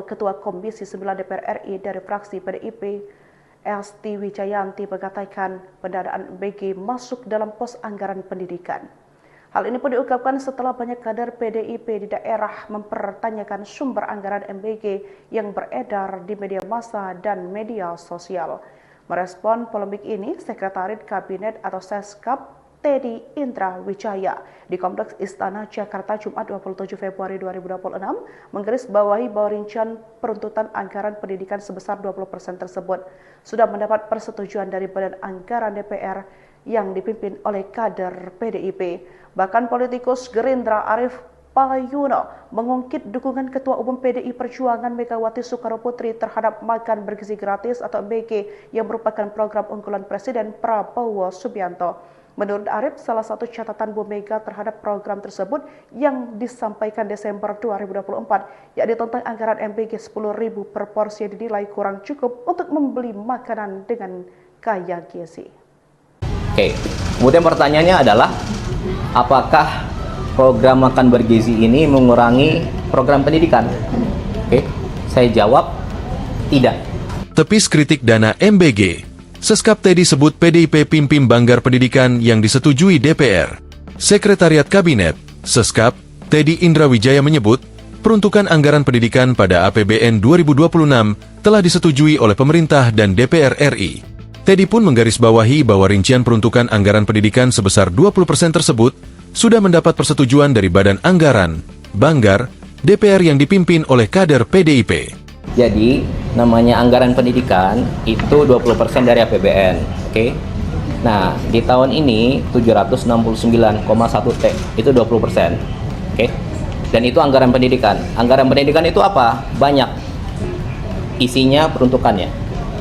Ketua Komisi 9 DPR RI dari fraksi PDIP, Esti Wijayanti mengatakan pendanaan MBG masuk dalam pos anggaran pendidikan. Hal ini pun diungkapkan setelah banyak kader PDIP di daerah mempertanyakan sumber anggaran MBG yang beredar di media massa dan media sosial. Merespon polemik ini, Sekretaris Kabinet atau Seskap Teddy Indra Wijaya di Kompleks Istana Jakarta Jumat 27 Februari 2026 menggarisbawahi bahwa rincian peruntutan anggaran pendidikan sebesar 20% tersebut sudah mendapat persetujuan dari Badan Anggaran DPR yang dipimpin oleh kader PDIP. Bahkan politikus Gerindra Arief Payuno mengungkit dukungan Ketua Umum PDI Perjuangan Megawati Soekarnoputri terhadap makan bergizi gratis atau MBG yang merupakan program unggulan Presiden Prabowo Subianto. Menurut Arief, salah satu catatan Bu Mega terhadap program tersebut yang disampaikan Desember 2024, yakni tentang anggaran MBG 10.000 per porsi yang dinilai kurang cukup untuk membeli makanan dengan kaya gizi. Oke, kemudian pertanyaannya adalah, apakah program makan bergizi ini mengurangi program pendidikan? Oke, saya jawab tidak. Tepis kritik dana MBG. Seskap Teddy sebut PDIP pimpin banggar pendidikan yang disetujui DPR. Sekretariat Kabinet, Seskap, Teddy Indra Wijaya menyebut, peruntukan anggaran pendidikan pada APBN 2026 telah disetujui oleh pemerintah dan DPR RI. Teddy pun menggarisbawahi bahwa rincian peruntukan anggaran pendidikan sebesar 20% tersebut sudah mendapat persetujuan dari Badan Anggaran, Banggar, DPR yang dipimpin oleh kader PDIP. Jadi, namanya anggaran pendidikan itu 20% dari APBN, oke? Nah, di tahun ini 769,1 T itu 20%, oke? Dan itu anggaran pendidikan. Anggaran pendidikan itu apa? Banyak isinya peruntukannya,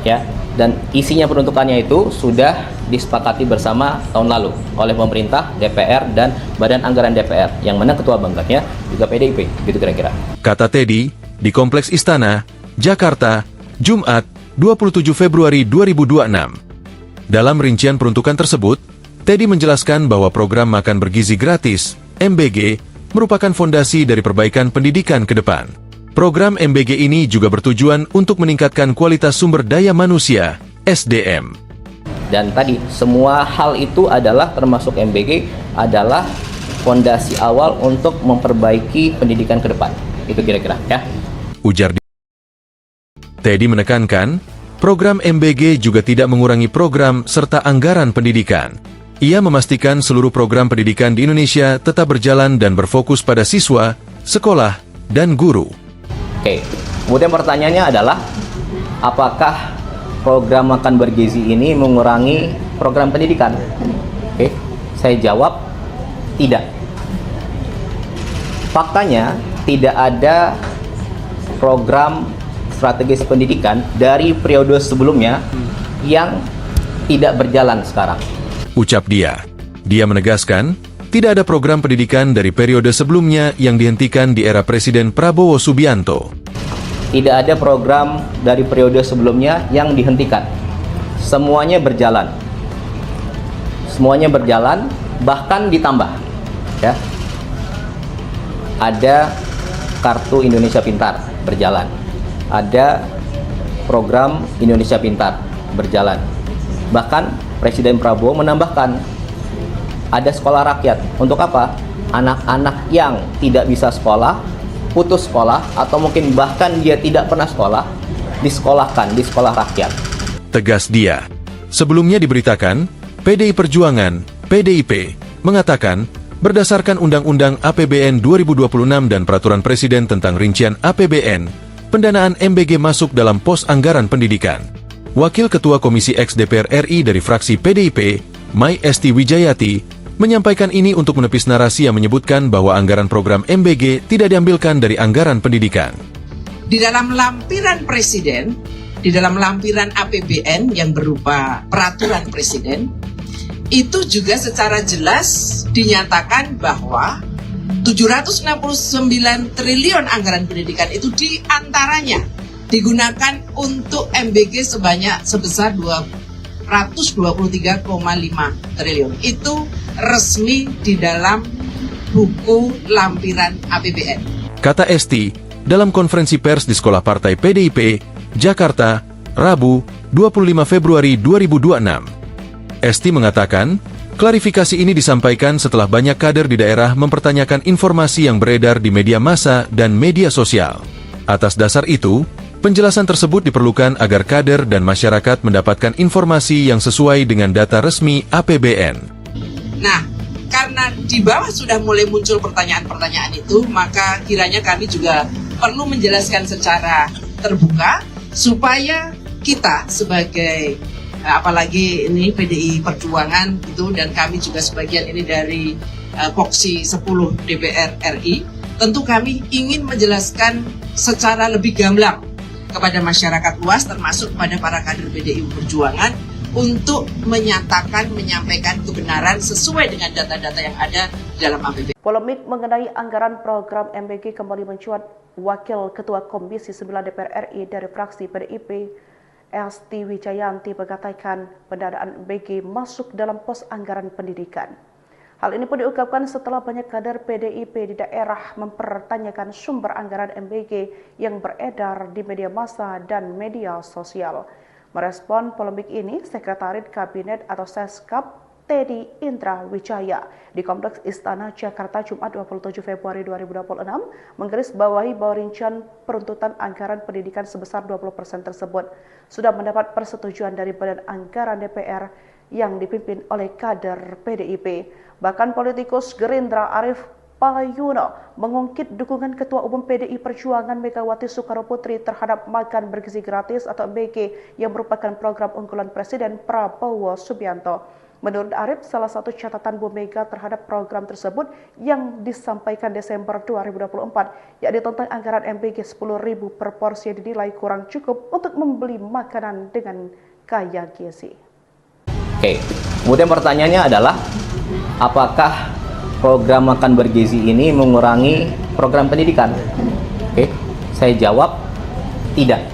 ya. Dan isinya peruntukannya itu sudah disepakati bersama tahun lalu oleh pemerintah, DPR, dan Badan Anggaran DPR, yang mana ketua banggarnya juga PDIP, gitu kira-kira. Kata Teddy, di Kompleks Istana, Jakarta, Jumat, 27 Februari 2026. Dalam rincian peruntukan tersebut, Teddy menjelaskan bahwa program makan bergizi gratis, MBG, merupakan fondasi dari perbaikan pendidikan ke depan. Program MBG ini juga bertujuan untuk meningkatkan kualitas sumber daya manusia, SDM. Dan tadi, semua hal itu adalah, termasuk MBG, adalah fondasi awal untuk memperbaiki pendidikan ke depan. Itu kira-kira, ya. Ujar Teddy menekankan, program MBG juga tidak mengurangi program serta anggaran pendidikan. Ia memastikan seluruh program pendidikan di Indonesia tetap berjalan dan berfokus pada siswa, sekolah, dan guru. Oke, kemudian pertanyaannya adalah, apakah program makan bergizi ini mengurangi program pendidikan? Oke, saya jawab tidak. Faktanya, tidak ada program strategis pendidikan dari periode sebelumnya yang tidak berjalan sekarang. Ucap dia. Dia menegaskan, tidak ada program pendidikan dari periode sebelumnya yang dihentikan di era Presiden Prabowo Subianto. Tidak ada program dari periode sebelumnya yang dihentikan. Semuanya berjalan. Semuanya berjalan, bahkan ditambah. Ya. Ada Kartu Indonesia Pintar berjalan. Ada program Indonesia Pintar berjalan. Bahkan Presiden Prabowo menambahkan, ada sekolah rakyat. Untuk apa? Anak-anak yang tidak bisa sekolah, putus sekolah, atau mungkin bahkan dia tidak pernah sekolah, disekolahkan di sekolah rakyat. Tegas dia. Sebelumnya diberitakan, PDI Perjuangan, PDIP, mengatakan, berdasarkan Undang-Undang APBN 2026 dan Peraturan Presiden tentang Rincian APBN, pendanaan MBG masuk dalam pos anggaran pendidikan. Wakil Ketua Komisi X DPR RI dari fraksi PDIP, Mai Esti Wijayati, menyampaikan ini untuk menepis narasi yang menyebutkan bahwa anggaran program MBG tidak diambilkan dari anggaran pendidikan. Di dalam lampiran Presiden, di dalam lampiran APBN yang berupa peraturan Presiden, itu juga secara jelas dinyatakan bahwa 769 triliun anggaran pendidikan itu diantaranya digunakan untuk MBG sebesar 223,5 triliun. Itu resmi di dalam buku lampiran APBN. Kata Esti, dalam konferensi pers di Sekolah Partai PDIP, Jakarta, Rabu, 25 Februari 2026. Esti mengatakan, klarifikasi ini disampaikan setelah banyak kader di daerah mempertanyakan informasi yang beredar di media massa dan media sosial. Atas dasar itu, penjelasan tersebut diperlukan agar kader dan masyarakat mendapatkan informasi yang sesuai dengan data resmi APBN. Nah, karena di bawah sudah mulai muncul pertanyaan-pertanyaan itu, maka kiranya kami juga perlu menjelaskan secara terbuka supaya kita sebagai apalagi ini PDI Perjuangan itu, dan kami juga sebagian ini dari Poksi 10 DPR RI, tentu kami ingin menjelaskan secara lebih gamblang kepada masyarakat luas termasuk kepada para kader PDI Perjuangan untuk menyampaikan kebenaran sesuai dengan data-data yang ada di dalam APBN. Polemik mengenai anggaran program MBG kembali mencuat. Wakil Ketua Komisi 9 DPR RI dari fraksi PDIP, Esti Wijayanti mengatakan pendanaan MBG masuk dalam pos anggaran pendidikan. Hal ini pun diungkapkan setelah banyak kader PDIP di daerah mempertanyakan sumber anggaran MBG yang beredar di media massa dan media sosial. Merespon polemik ini, Sekretariat Kabinet atau Seskap Teddy Indra Wijaya di Kompleks Istana Jakarta Jumat 27 Februari 2026 menggarisbawahi bahwa rincian peruntutan anggaran pendidikan sebesar 20% tersebut sudah mendapat persetujuan dari Badan Anggaran DPR yang dipimpin oleh kader PDIP. Bahkan politikus Gerindra Arief Payuno mengungkit dukungan Ketua Umum PDI Perjuangan Megawati Soekarnoputri terhadap makan bergizi gratis atau MBG yang merupakan program unggulan Presiden Prabowo Subianto. Menurut Arief, salah satu catatan Bu Mega terhadap program tersebut yang disampaikan Desember 2024, yakni tentang anggaran MBG 10.000 per porsi yang dinilai kurang cukup untuk membeli makanan dengan kaya gizi. Oke, kemudian pertanyaannya adalah, apakah program makan bergizi ini mengurangi program pendidikan? Oke, saya jawab tidak.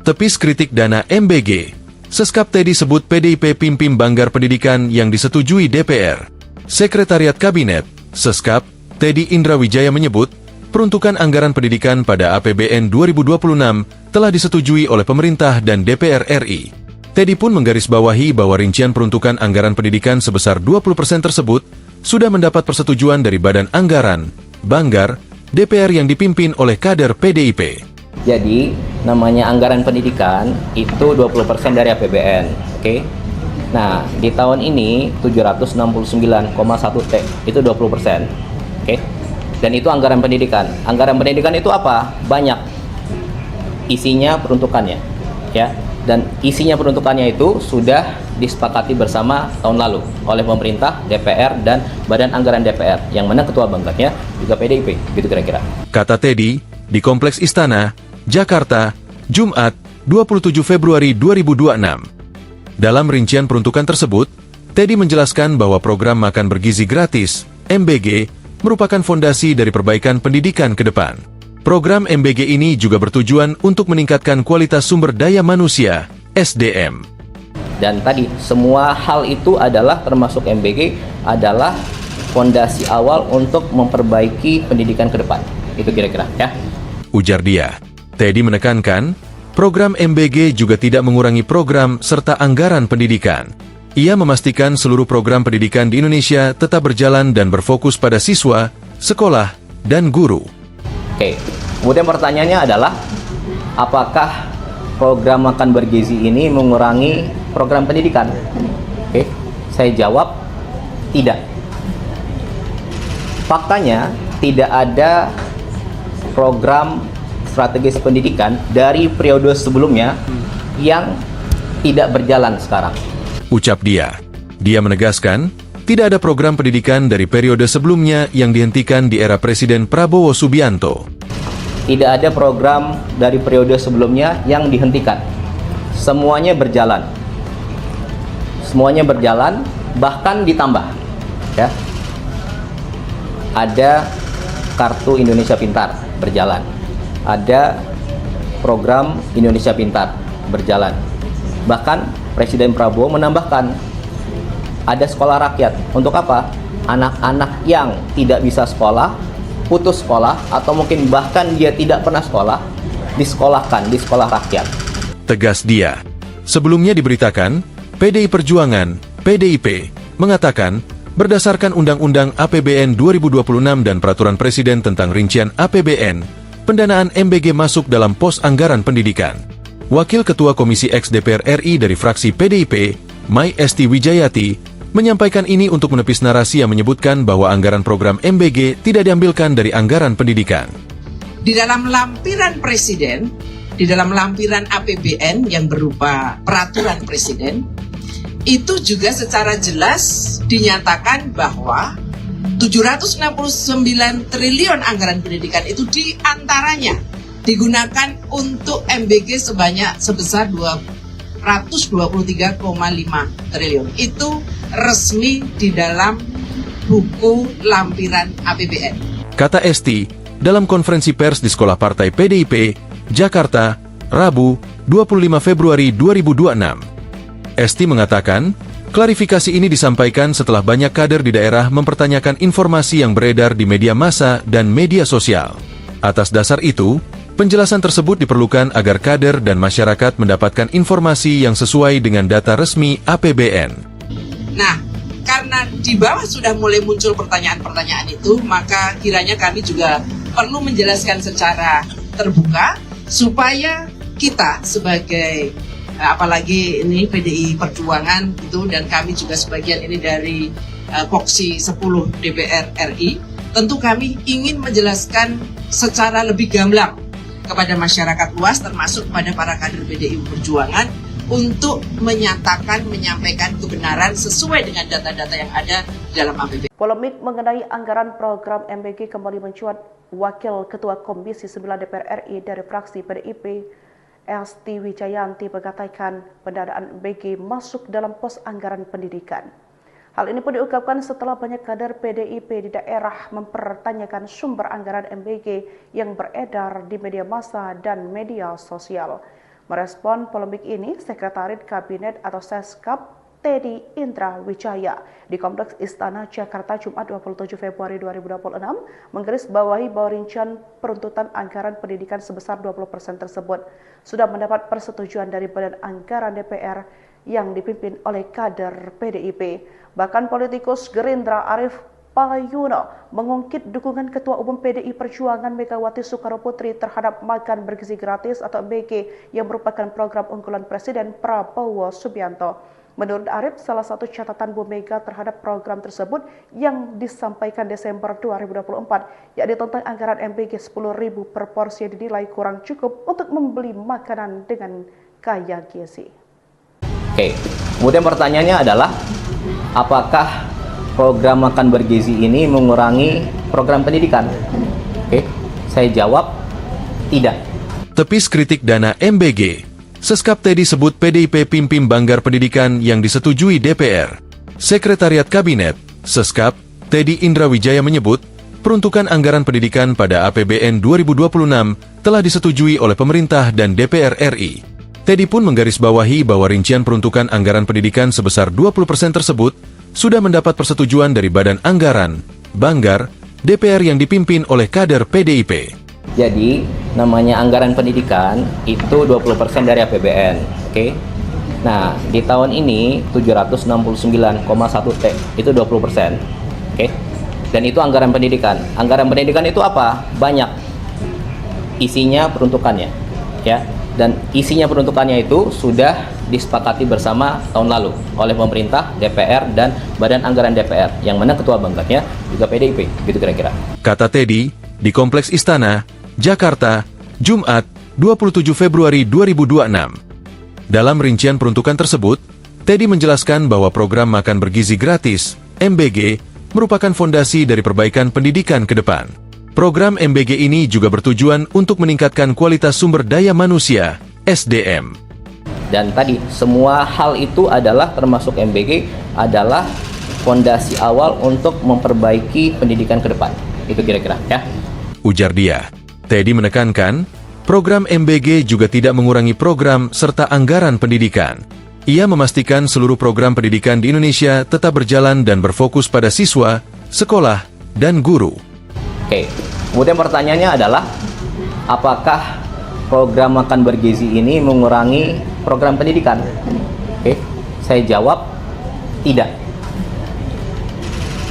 Tepis kritik dana MBG. Seskap Teddy sebut PDIP pimpin Banggar Pendidikan yang disetujui DPR. Sekretariat Kabinet, Seskap, Teddy Indra Wijaya menyebut, peruntukan anggaran pendidikan pada APBN 2026 telah disetujui oleh pemerintah dan DPR RI. Teddy pun menggarisbawahi bahwa rincian peruntukan anggaran pendidikan sebesar 20% tersebut sudah mendapat persetujuan dari Badan Anggaran, Banggar, DPR yang dipimpin oleh kader PDIP. Jadi, namanya anggaran pendidikan itu 20% dari APBN, oke? Nah, di tahun ini 769,1 T itu 20%, oke? Dan itu anggaran pendidikan. Anggaran pendidikan itu apa? Banyak isinya peruntukannya, ya. Dan isinya peruntukannya itu sudah disepakati bersama tahun lalu oleh pemerintah, DPR, dan Badan Anggaran DPR, yang mana ketua banggarnya juga PDIP, gitu kira-kira. Kata Teddy, di Kompleks Istana, Jakarta, Jumat, 27 Februari 2026. Dalam rincian peruntukan tersebut, Teddy menjelaskan bahwa program makan bergizi gratis, MBG, merupakan fondasi dari perbaikan pendidikan ke depan. Program MBG ini juga bertujuan untuk meningkatkan kualitas sumber daya manusia, SDM. Dan tadi, semua hal itu adalah, termasuk MBG, adalah fondasi awal untuk memperbaiki pendidikan ke depan. Itu kira-kira, ya. Ujar dia. Teddy menekankan, program MBG juga tidak mengurangi program serta anggaran pendidikan. Ia memastikan seluruh program pendidikan di Indonesia tetap berjalan dan berfokus pada siswa, sekolah, dan guru. Oke, kemudian pertanyaannya adalah, apakah program makan bergizi ini mengurangi program pendidikan? Oke, saya jawab tidak. Faktanya, tidak ada program strategis pendidikan dari periode sebelumnya yang tidak berjalan sekarang. Ucap dia. Dia menegaskan, tidak ada program pendidikan dari periode sebelumnya yang dihentikan di era Presiden Prabowo Subianto. Tidak ada program dari periode sebelumnya yang dihentikan. Semuanya berjalan. Semuanya berjalan, bahkan ditambah. Ya. Ada Kartu Indonesia Pintar berjalan. Ada program Indonesia Pintar berjalan. Bahkan Presiden Prabowo menambahkan ada sekolah rakyat. Untuk apa? Anak-anak yang tidak bisa sekolah putus sekolah atau mungkin bahkan dia tidak pernah sekolah, disekolahkan di sekolah rakyat. Tegas dia. Sebelumnya diberitakan, PDI Perjuangan, PDIP, mengatakan, berdasarkan Undang-Undang APBN 2026 dan Peraturan Presiden tentang rincian APBN, pendanaan MBG masuk dalam pos anggaran pendidikan. Wakil Ketua Komisi X DPR RI dari fraksi PDIP, Mai Esti Wijayati, menyampaikan ini untuk menepis narasi yang menyebutkan bahwa anggaran program MBG tidak diambilkan dari anggaran pendidikan. Di dalam lampiran presiden, di dalam lampiran APBN yang berupa peraturan presiden, itu juga secara jelas dinyatakan bahwa 769 triliun anggaran pendidikan itu diantaranya digunakan untuk MBG sebesar 223,5 triliun. Itu resmi di dalam buku lampiran APBN. Kata Esti, dalam konferensi pers di Sekolah Partai PDIP, Jakarta, Rabu, 25 Februari 2026. Esti mengatakan, klarifikasi ini disampaikan setelah banyak kader di daerah mempertanyakan informasi yang beredar di media massa dan media sosial. Atas dasar itu, penjelasan tersebut diperlukan agar kader dan masyarakat mendapatkan informasi yang sesuai dengan data resmi APBN. Nah, karena di bawah sudah mulai muncul pertanyaan-pertanyaan itu, maka kiranya kami juga perlu menjelaskan secara terbuka supaya kita sebagai apalagi ini PDI Perjuangan itu, dan kami juga sebagian ini dari Poksi 10 DPR RI, tentu kami ingin menjelaskan secara lebih gamblang kepada masyarakat luas termasuk kepada para kader PDI Perjuangan untuk menyampaikan kebenaran sesuai dengan data-data yang ada di dalam APBN. Polemik mengenai anggaran program MBG kembali mencuat. Wakil Ketua Komisi 9 DPR RI dari fraksi PDIP, Esti Wijayanti, mengatakan pendanaan MBG masuk dalam pos anggaran pendidikan. Hal ini pun diungkapkan setelah banyak kader PDIP di daerah mempertanyakan sumber anggaran MBG yang beredar di media massa dan media sosial. Merespon polemik ini, Sekretariat Kabinet atau Seskap Teddy Indra Wijaya di Kompleks Istana Jakarta Jumat 27 Februari 2026 menggarisbawahi bahwa rincian peruntutan anggaran pendidikan sebesar 20% tersebut sudah mendapat persetujuan dari Badan Anggaran DPR yang dipimpin oleh kader PDIP. Bahkan politikus Gerindra Arief Payuno mengungkit dukungan Ketua Umum PDI Perjuangan Megawati Soekarnoputri terhadap makan bergizi gratis atau MBG yang merupakan program unggulan Presiden Prabowo Subianto. Menurut Arief, salah satu catatan Bu Mega terhadap program tersebut yang disampaikan Desember 2024, yakni tentang anggaran MBG 10.000 per porsi yang dinilai kurang cukup untuk membeli makanan dengan kaya gizi. Oke, kemudian pertanyaannya adalah, apakah program makan bergizi ini mengurangi program pendidikan? Oke, saya jawab tidak. Tepis kritik dana MBG. Seskap Teddy sebut PDIP pimpin Banggar Pendidikan yang disetujui DPR. Sekretariat Kabinet, Seskap, Teddy Indra Wijaya menyebut, peruntukan anggaran pendidikan pada APBN 2026 telah disetujui oleh pemerintah dan DPR RI. Teddy pun menggarisbawahi bahwa rincian peruntukan anggaran pendidikan sebesar 20% tersebut sudah mendapat persetujuan dari Badan Anggaran, Banggar, DPR yang dipimpin oleh kader PDIP. Jadi, namanya anggaran pendidikan itu 20% dari APBN, oke? Nah, di tahun ini 769,1 T itu 20%, oke? Dan itu anggaran pendidikan. Anggaran pendidikan itu apa? Banyak isinya peruntukannya, ya. Dan isinya peruntukannya itu sudah disepakati bersama tahun lalu oleh pemerintah, DPR, dan Badan Anggaran DPR, yang mana ketua banggarnya juga PDIP, gitu kira-kira. Kata Teddy, di Kompleks Istana, Jakarta, Jumat, 27 Februari 2026. Dalam rincian peruntukan tersebut, Teddy menjelaskan bahwa program makan bergizi gratis, MBG, merupakan fondasi dari perbaikan pendidikan ke depan. Program MBG ini juga bertujuan untuk meningkatkan kualitas sumber daya manusia, SDM. Dan tadi, semua hal itu adalah, termasuk MBG, adalah fondasi awal untuk memperbaiki pendidikan ke depan. Itu kira-kira, ya. Ujar dia. Teddy menekankan, program MBG juga tidak mengurangi program serta anggaran pendidikan. Ia memastikan seluruh program pendidikan di Indonesia tetap berjalan dan berfokus pada siswa, sekolah, dan guru. Oke, Kemudian pertanyaannya adalah, apakah program makan bergizi ini mengurangi program pendidikan? Oke, saya jawab tidak.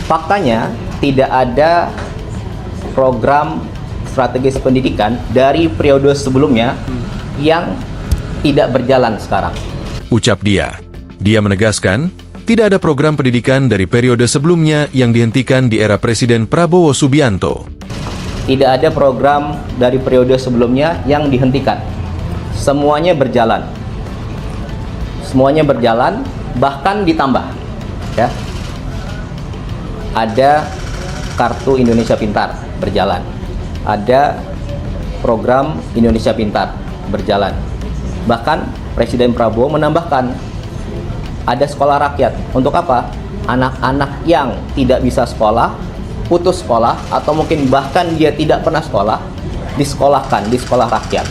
Faktanya tidak ada program strategis pendidikan dari periode sebelumnya yang tidak berjalan sekarang. Ucap dia. Dia menegaskan, tidak ada program pendidikan dari periode sebelumnya yang dihentikan di era Presiden Prabowo Subianto. Tidak ada program dari periode sebelumnya yang dihentikan. Semuanya berjalan. Semuanya berjalan, bahkan ditambah. Ya. Ada Kartu Indonesia Pintar berjalan. Ada program Indonesia Pintar berjalan. Bahkan Presiden Prabowo menambahkan ada sekolah rakyat. Untuk apa? Anak-anak yang tidak bisa sekolah, putus sekolah, atau mungkin bahkan dia tidak pernah sekolah, disekolahkan di sekolah rakyat.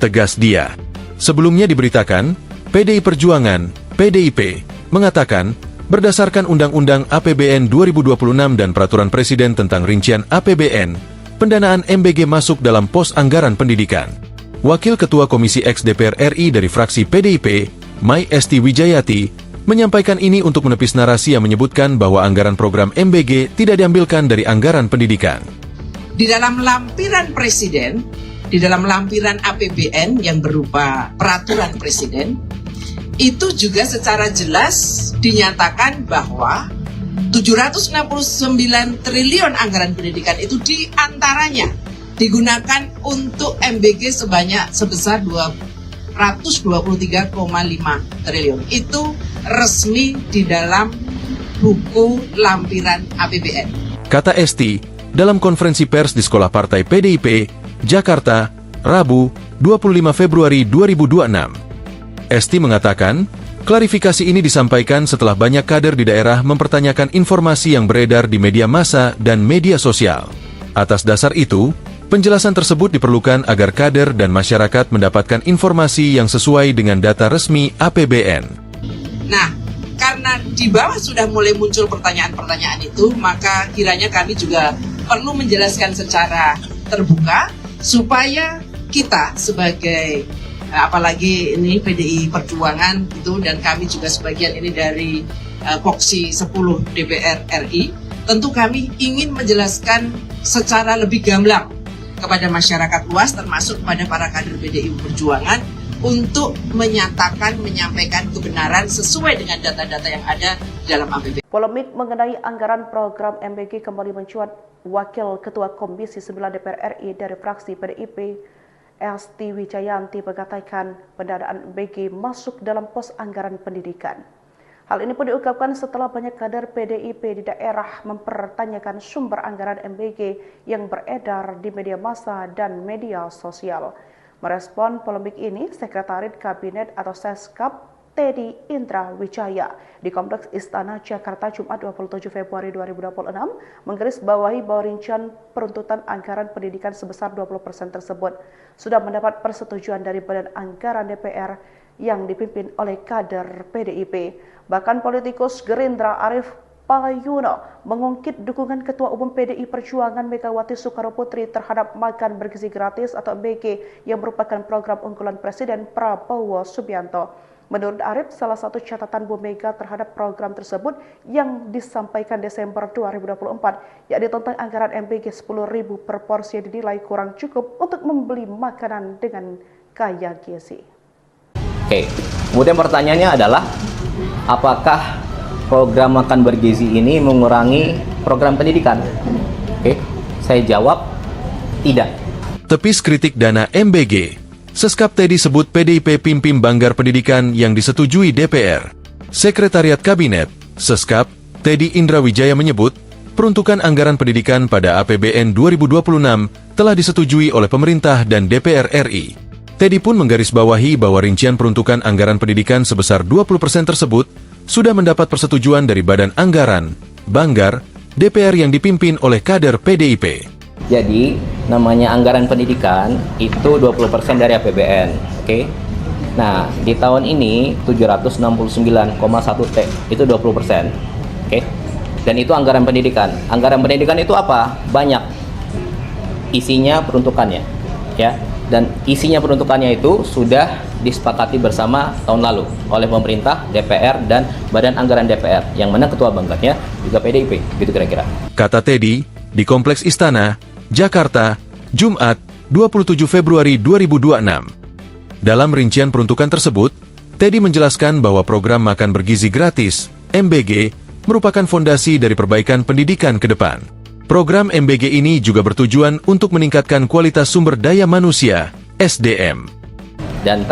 Tegas dia. Sebelumnya diberitakan, PDI Perjuangan, PDIP, mengatakan, berdasarkan Undang-Undang APBN 2026 dan Peraturan Presiden tentang rincian APBN, pendanaan MBG masuk dalam pos anggaran pendidikan. Wakil Ketua Komisi X DPR RI dari fraksi PDIP, Mai Esti Wijayati, menyampaikan ini untuk menepis narasi yang menyebutkan bahwa anggaran program MBG tidak diambilkan dari anggaran pendidikan. Di dalam lampiran presiden, di dalam lampiran APBN yang berupa peraturan presiden, itu juga secara jelas dinyatakan bahwa 769 triliun anggaran pendidikan itu diantaranya digunakan untuk MBG sebesar 223,5 triliun. Itu resmi di dalam buku lampiran APBN. Kata Esti, dalam konferensi pers di Sekolah Partai PDIP, Jakarta, Rabu, 25 Februari 2026. Esti mengatakan, klarifikasi ini disampaikan setelah banyak kader di daerah mempertanyakan informasi yang beredar di media massa dan media sosial. Atas dasar itu, penjelasan tersebut diperlukan agar kader dan masyarakat mendapatkan informasi yang sesuai dengan data resmi APBN. Nah, karena di bawah sudah mulai muncul pertanyaan-pertanyaan itu, maka kiranya kami juga perlu menjelaskan secara terbuka supaya kita sebagai apalagi ini PDI Perjuangan itu, dan kami juga sebagian ini dari Voksi 10 DPR RI, tentu kami ingin menjelaskan secara lebih gamblang kepada masyarakat luas, termasuk kepada para kader PDI Perjuangan, untuk menyampaikan kebenaran sesuai dengan data-data yang ada di dalam APBN. Polemik mengenai anggaran program MBG kembali mencuat. Wakil Ketua Komisi 9 DPR RI dari fraksi PDIP, Esti Wijayanti, mengatakan pendanaan MBG masuk dalam pos anggaran pendidikan. Hal ini pun diungkapkan setelah banyak kader PDIP di daerah mempertanyakan sumber anggaran MBG yang beredar di media massa dan media sosial. Merespon polemik ini, Sekretariat Kabinet atau Seskap Teddy Indra Wijaya di Kompleks Istana Jakarta Jumat 27 Februari 2026 menggarisbawahi bahwa rincian peruntutan anggaran pendidikan sebesar 20% tersebut sudah mendapat persetujuan dari Badan Anggaran DPR yang dipimpin oleh kader PDIP. Bahkan politikus Gerindra Arief Payuno mengungkit dukungan Ketua Umum PDI Perjuangan Megawati Soekarnoputri terhadap makan bergizi gratis atau MBG yang merupakan program unggulan Presiden Prabowo Subianto. Menurut Arief, salah satu catatan Bu Mega terhadap program tersebut yang disampaikan Desember 2024, yakni tentang anggaran MBG 10.000 per porsi dinilai kurang cukup untuk membeli makanan dengan kaya gizi. Oke, kemudian pertanyaannya adalah, apakah program makan bergizi ini mengurangi program pendidikan? Oke, saya jawab tidak. Tepis kritik dana MBG. Seskap Teddy sebut PDIP pimpin banggar pendidikan yang disetujui DPR. Sekretariat Kabinet, Seskap, Teddy Indra Wijaya menyebut, peruntukan anggaran pendidikan pada APBN 2026 telah disetujui oleh pemerintah dan DPR RI. Teddy pun menggarisbawahi bahwa rincian peruntukan anggaran pendidikan sebesar 20% tersebut sudah mendapat persetujuan dari Badan Anggaran, Banggar, DPR yang dipimpin oleh kader PDIP. Jadi, namanya anggaran pendidikan itu 20% dari APBN, oke? Nah, di tahun ini 769,1 T itu 20%, oke? Dan itu anggaran pendidikan. Anggaran pendidikan itu apa? Banyak. isinya peruntukannya, ya. Dan isinya peruntukannya itu sudah disepakati bersama tahun lalu oleh pemerintah, DPR, dan Badan Anggaran DPR, yang mana ketua banggarnya juga PDIP, gitu kira-kira. Kata Teddy, di Kompleks Istana, Jakarta, Jumat, 27 Februari 2026. Dalam rincian peruntukan tersebut, Teddy menjelaskan bahwa program makan bergizi gratis, MBG, merupakan fondasi dari perbaikan pendidikan ke depan. Program MBG ini juga bertujuan untuk meningkatkan kualitas sumber daya manusia, SDM. Dan